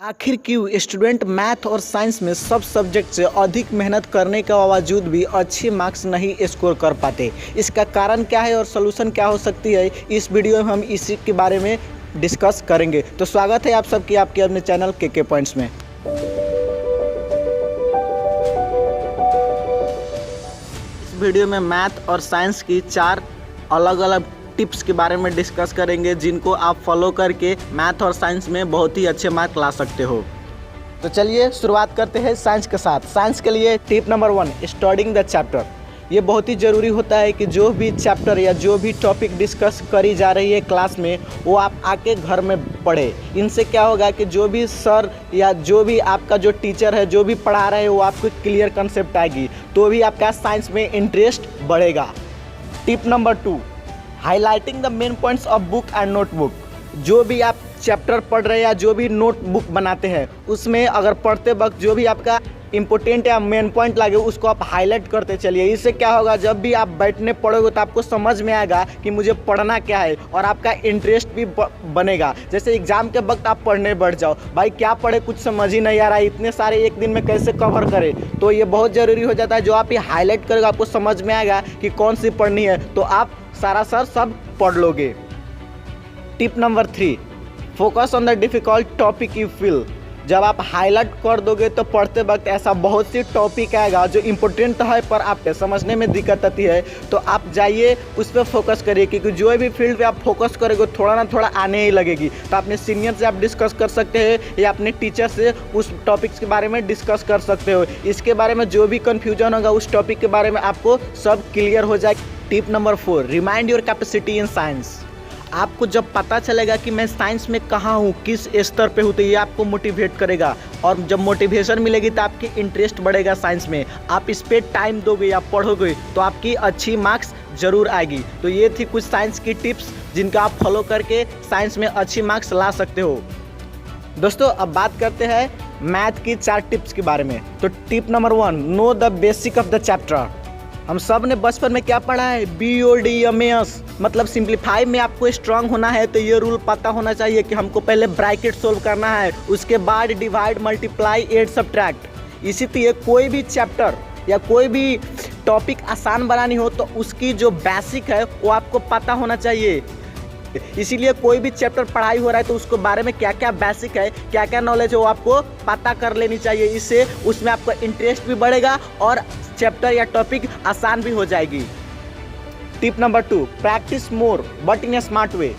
आखिर क्यों student math और साइंस में सब सब्जेक्ट से अधिक मेहनत करने के बावजूद भी अच्छे मार्क्स नहीं स्कोर कर पाते। इसका कारण क्या है और सलूशन क्या हो सकती है, इस वीडियो में हम इसी के बारे में डिस्कस करेंगे। तो स्वागत है आप सबकी आपके अपने चैनल के पॉइंट्स में। इस वीडियो में मैथ और साइंस की 4 अलग अलग टिप्स के बारे में डिस्कस करेंगे, जिनको आप फॉलो करके मैथ और साइंस में बहुत ही अच्छे मार्क ला सकते हो। तो चलिए शुरुआत करते हैं साइंस के साथ। साइंस के लिए tip number 1, studying the chapter. ये बहुत ही ज़रूरी होता है कि जो भी चैप्टर या जो भी टॉपिक डिस्कस करी जा रही है क्लास में, वो आप आके घर में पढ़े। इनसे क्या होगा कि जो भी सर या जो भी आपका जो टीचर है जो भी पढ़ा रहे हैं वो आपको क्लियर कंसेप्ट आएगी, तो भी आपका साइंस में इंटरेस्ट बढ़ेगा। Tip number 2, highlighting the main points of book and notebook. जो भी आप चैप्टर पढ़ रहे हैं या जो भी नोटबुक बनाते हैं, उसमें अगर पढ़ते वक्त जो भी आपका इंपॉर्टेंट या मेन पॉइंट लगे उसको आप हाईलाइट करते चलिए। इससे क्या होगा, जब भी आप बैठने पढ़ोगे तो आपको समझ में आएगा कि मुझे पढ़ना क्या है और आपका इंटरेस्ट भी बनेगा। जैसे एग्जाम के वक्त आप पढ़ने बैठ जाओ, भाई क्या पढ़े कुछ समझ ही नहीं आ रहा है, इतने सारे एक दिन में कैसे कवर करें। तो ये बहुत ज़रूरी हो जाता है, जो आप ये हाईलाइट करेगा आपको समझ में आएगा कि कौन सी पढ़नी है, तो आप सारा सब पढ़ लोगे। Tip number 3, focus on the difficult topic you feel. जब आप हाईलाइट कर दोगे तो पढ़ते वक्त ऐसा बहुत सी टॉपिक आएगा जो इम्पोर्टेंट है पर आपको समझने में दिक्कत आती है, तो आप जाइए उस पर फोकस करिए, क्योंकि जो भी फील्ड पे आप फोकस करोगे थोड़ा ना थोड़ा आने ही लगेगी। तो अपने सीनियर से आप डिस्कस कर सकते हैं या अपने टीचर से उस टॉपिक्स के बारे में डिस्कस कर सकते हो। इसके बारे में जो भी कन्फ्यूजन होगा उस टॉपिक के बारे में आपको सब क्लियर हो जाए। Tip number 4, remind your capacity in science. आपको जब पता चलेगा कि मैं साइंस में कहाँ हूँ, किस स्तर पे हूँ, तो ये आपको मोटिवेट करेगा, और जब मोटिवेशन मिलेगी तो आपकी इंटरेस्ट बढ़ेगा साइंस में। आप इस पर टाइम दोगे या पढ़ोगे तो आपकी अच्छी मार्क्स ज़रूर आएगी। तो ये थी कुछ साइंस की टिप्स जिनका आप फॉलो करके साइंस में अच्छी मार्क्स ला सकते हो। दोस्तों अब बात करते हैं मैथ की 4 टिप्स के बारे में। तो tip number 1, know the basic of the chapter. हम सब ने बचपन में क्या पढ़ा है, BODMAS, मतलब सिंप्लीफाई में आपको स्ट्रांग होना है तो ये रूल पता होना चाहिए कि हमको पहले ब्रैकेट सोल्व करना है, उसके बाद डिवाइड, मल्टीप्लाई, ऐड, सब्ट्रैक्ट। इसी तरह कोई भी चैप्टर या कोई भी टॉपिक आसान बनानी हो तो उसकी जो बेसिक है वो आपको पता होना चाहिए। इसीलिए कोई भी चैप्टर पढ़ाई हो रहा है तो उसको बारे में क्या क्या बेसिक है, क्या क्या नॉलेज है, वो आपको पता कर लेनी चाहिए। इससे उसमें आपका इंटरेस्ट भी बढ़ेगा और चैप्टर या टॉपिक आसान भी हो जाएगी। Tip number 2, practice more but in A smart way.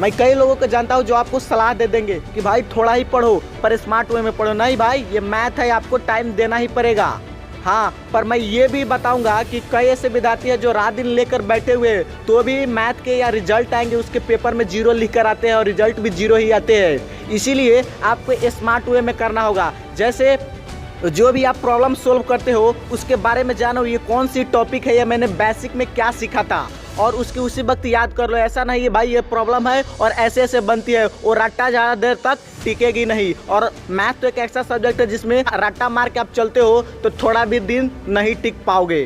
मैं कई लोगों को जानता हूँ जो आपको सलाह दे देंगे कि भाई थोड़ा ही पढ़ो पर स्मार्ट वे में पढ़ो। नहीं भाई, ये मैथ है, आपको टाइम देना ही पड़ेगा। हाँ, पर मैं ये भी बताऊंगा कि कई ऐसे विद्यार्थी हैं जो रात दिन लेकर बैठे हुए तो भी मैथ के या रिजल्ट आएंगे उसके पेपर में 0 लिख कर आते हैं और रिजल्ट भी 0 ही आते हैं। इसीलिए आपको स्मार्ट वे में करना होगा। जैसे जो भी आप प्रॉब्लम सोल्व करते हो उसके बारे में जानो, ये कौन सी टॉपिक है या मैंने बेसिक में क्या सीखा था, और उसके उसी वक्त याद कर लो। ऐसा नहीं है भाई ये प्रॉब्लम है और ऐसे ऐसे बनती है, और रट्टा ज़्यादा देर तक टिकेगी नहीं। और मैथ तो एक ऐसा सब्जेक्ट है जिसमें रट्टा मार के आप चलते हो तो थोड़ा भी दिन नहीं टिक पाओगे।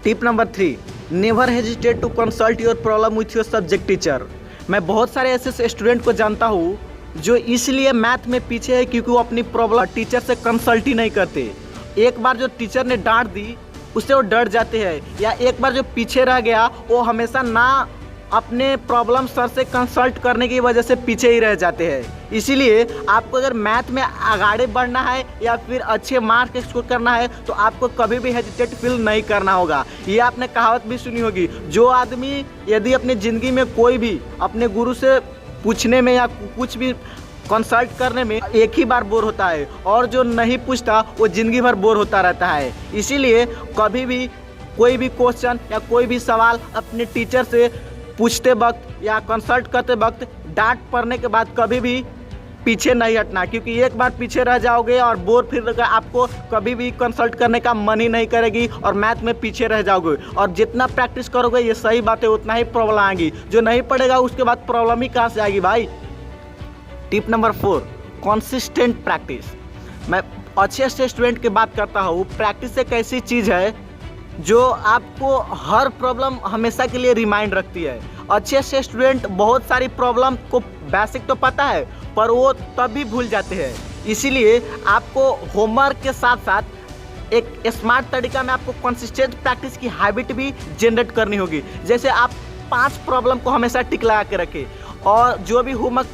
Tip number 3, never hesitate to consult your problem with your subject teacher. मैं बहुत सारे ऐसे स्टूडेंट को जानता हूँ जो इसलिए मैथ में पीछे है क्योंकि वो अपनी प्रॉब्लम टीचर से कंसल्ट ही नहीं करते। एक बार जो टीचर ने डांट दी उससे वो डर जाते हैं, या एक बार जो पीछे रह गया वो हमेशा ना अपने प्रॉब्लम सर से कंसल्ट करने की वजह से पीछे ही रह जाते हैं। इसीलिए आपको अगर मैथ में आगे बढ़ना है या फिर अच्छे मार्क्स स्कोर करना है तो आपको कभी भी हेजिटेट फील नहीं करना होगा। ये आपने कहावत भी सुनी होगी, जो आदमी यदि अपनी ज़िंदगी में कोई भी अपने गुरु से पूछने में या कुछ भी कंसल्ट करने में एक ही बार बोर होता है, और जो नहीं पूछता वो ज़िंदगी भर बोर होता रहता है। इसीलिए कभी भी कोई भी क्वेश्चन या कोई भी सवाल अपने टीचर से पूछते वक्त या कंसल्ट करते वक्त डांट पड़ने के बाद कभी भी पीछे नहीं हटना, क्योंकि एक बार पीछे रह जाओगे और बोर फिर आपको कभी भी कंसल्ट करने का मन ही नहीं करेगी और मैथ में पीछे रह जाओगे। और जितना प्रैक्टिस करोगे ये सही बात है, उतना ही प्रॉब्लम आएगी। जो नहीं पढ़ेगा उसके बाद प्रॉब्लम ही कहाँ से आएगी भाई। Tip number 4, consistent practice. मैं अच्छे स्टूडेंट की बात करता हूँ। प्रैक्टिस एक ऐसी चीज़ है जो आपको हर प्रॉब्लम हमेशा के लिए रिमाइंड रखती है। अच्छे से स्टूडेंट बहुत सारी प्रॉब्लम को बेसिक तो पता है पर वो तब भी भूल जाते हैं। इसीलिए आपको होमवर्क के साथ साथ एक स्मार्ट तरीका में आपको कंसिस्टेंट प्रैक्टिस की हैबिट भी जनरेट करनी होगी। जैसे आप 5 प्रॉब्लम को हमेशा टिक लगा के रखें, और जो भी होमवर्क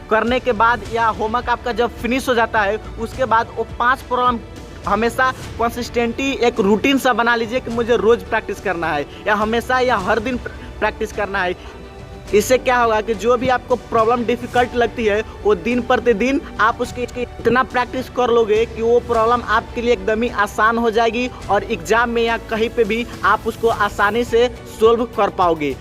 करने के बाद या होमवर्क आपका जब फिनिश हो जाता है उसके बाद वो 5 प्रॉब्लम हमेशा कंसिस्टेंटली एक रूटीन सा बना लीजिए कि मुझे रोज़ प्रैक्टिस करना है या हमेशा या हर दिन प्रैक्टिस करना है। इससे क्या होगा कि जो भी आपको प्रॉब्लम डिफ़िकल्ट लगती है वो दिन प्रतिदिन आप उसके इतना प्रैक्टिस कर लोगे कि वो प्रॉब्लम आपके लिए एकदम ही आसान हो जाएगी और एग्ज़ाम में या कहीं पे भी आप उसको आसानी से सोल्व कर पाओगे।